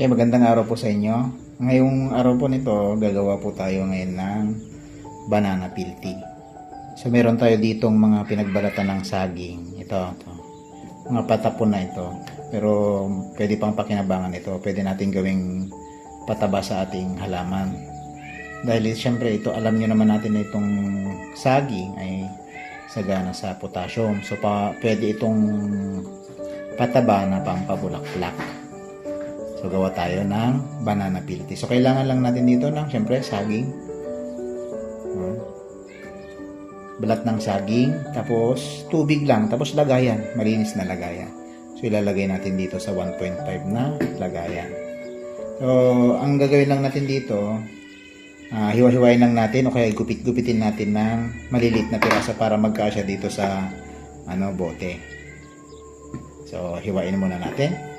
Okay, magandang araw po sa inyo. Ngayong araw po nito, gagawa po tayo ngayon ng banana peel tea. So meron tayo ditong mga pinagbalatan ng saging. Ito. Mga patapon na ito. Pero pwede pang pakinabangan ito. Pwede natin gawing pataba sa ating halaman. Dahil siyempre ito, alam nyo naman natin na itong saging ay sagana sa potassium. So pwede itong pataba na pampabulak-bulak. So, gawa tayo ng banana peel tea. So, kailangan lang natin dito ng, syempre, saging. Balat ng saging. Tapos, tubig lang. Tapos, lagayan. Malinis na lagayan. So, ilalagay natin dito sa 1.5 na lagayan. So, ang gagawin lang natin dito, hiwa-hiwain lang natin o kaya gupit-gupitin natin ng maliliit na piraso para magkasya dito sa bote. So, hiwain muna natin.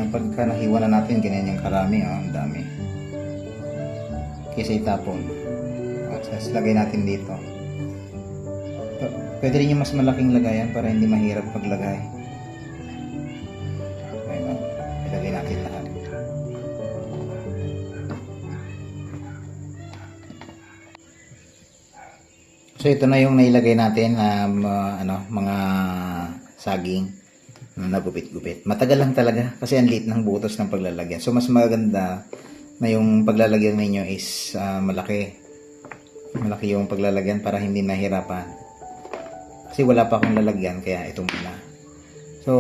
Pagka nahiwa na natin, ganyan yung karami, ang dami. Kaysa itapon. At lagay natin dito. Pwede rin yung mas malaking lagayan para hindi mahirap paglagay. Ayun, ilagay natin lahat. So ito na yung nailagay natin na mga saging. Nagupit-gupit. Matagal lang talaga kasi ang liit ng butos ng paglalagyan. So mas maganda na yung paglalagyan ninyo is malaki. Malaki yung paglalagyan para hindi nahirapan. Kasi wala pa akong lalagyan kaya ito muna. So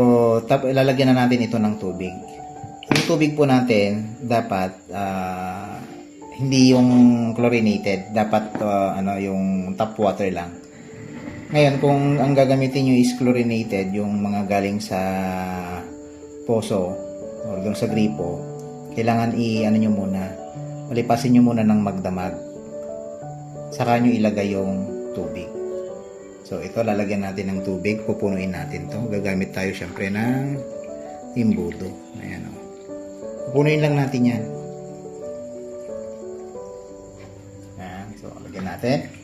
ilalagyan na natin ito ng tubig. Yung tubig po natin dapat hindi yung chlorinated, dapat yung tap water lang. Ngayon, kung ang gagamitin nyo is chlorinated, yung mga galing sa poso o doon sa gripo, kailangan nyo muna, malipasin nyo muna ng magdamag. Saka nyo ilagay yung tubig. So, ito, lalagyan natin ng tubig, pupunuin natin to. Gagamit tayo syempre ng imbudo. Ayan o. Pupunuin lang natin yan. Ayan, so, lagyan natin.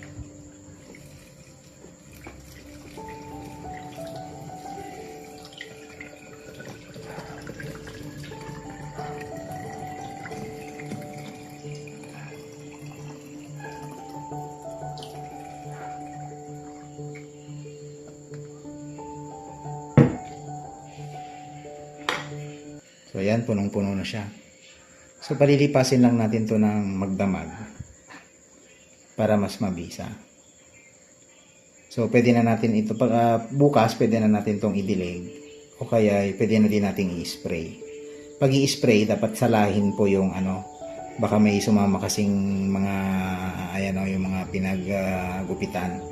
So, ayan, punong-puno na siya. So, palilipasin lang natin to ng magdamag para mas mabisa. So, pwede na natin ito, bukas, pwede na natin itong idilig o kaya pwede na din natin i-spray. Pag i-spray, dapat salahin po yung baka may sumama kasing mga, yung mga pinaggupitan.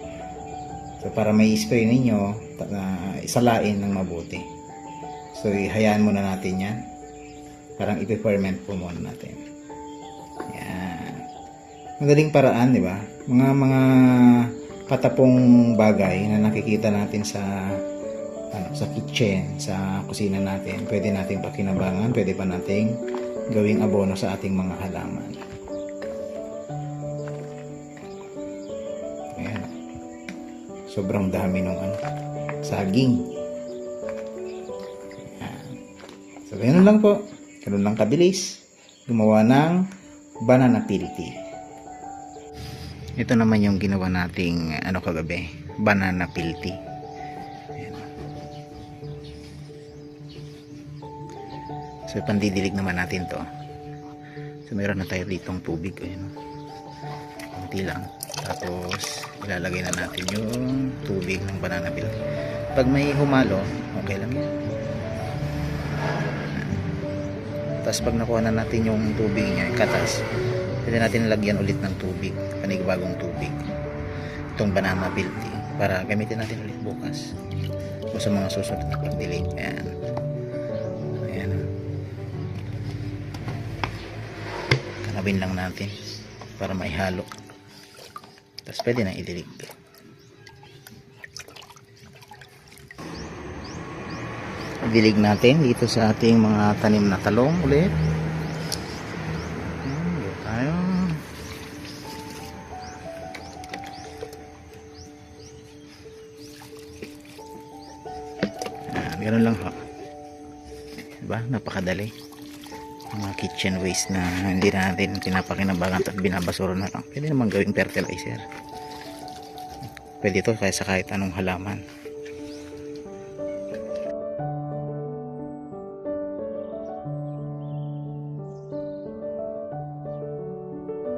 So, para may i-spray ninyo, isalain ng mabuti. So, ihayaan muna natin yan. Parang ipi-ferment po muna natin. Yan. Magaling paraan, di ba? Mga patapong bagay na nakikita natin sa kitchen, sa kusina natin. Pwede nating pakinabangan, pwede pa nating gawing abono sa ating mga halaman. Ayan. Sobrang dami ng saging. So, ganun lang po. Ganun lang kabilis. Gumawa ng banana peel tea. Ito naman yung ginawa nating kagabi. Banana peel tea. Ayan. So, pandidilig naman natin to. So, meron na tayo ditong tubig. Ayan. Kunti lang. Tapos, ilalagay na natin yung tubig ng banana peel tea. Pag may humalo, okay lang yan. Tapos pag nakuha na natin yung tubig niya, katas, pwede natin lagyan ulit ng tubig, panibagong tubig. Itong banana peel tea para gamitin natin ulit bukas o sa mga susunod na pagdilig. Ayan. Ayan. Kanabin lang natin para maihalo. Tapos pwede na idilig. dilig natin dito sa ating mga tanim na talong ulit. Dito tayo. Ganun lang ho. Diba? Napakadali. Mga kitchen waste na hindi na natin pinapakinabangan at binabasura na lang. Pwede naman gawing fertilizer. Pwede ito kaya sa kahit anong halaman.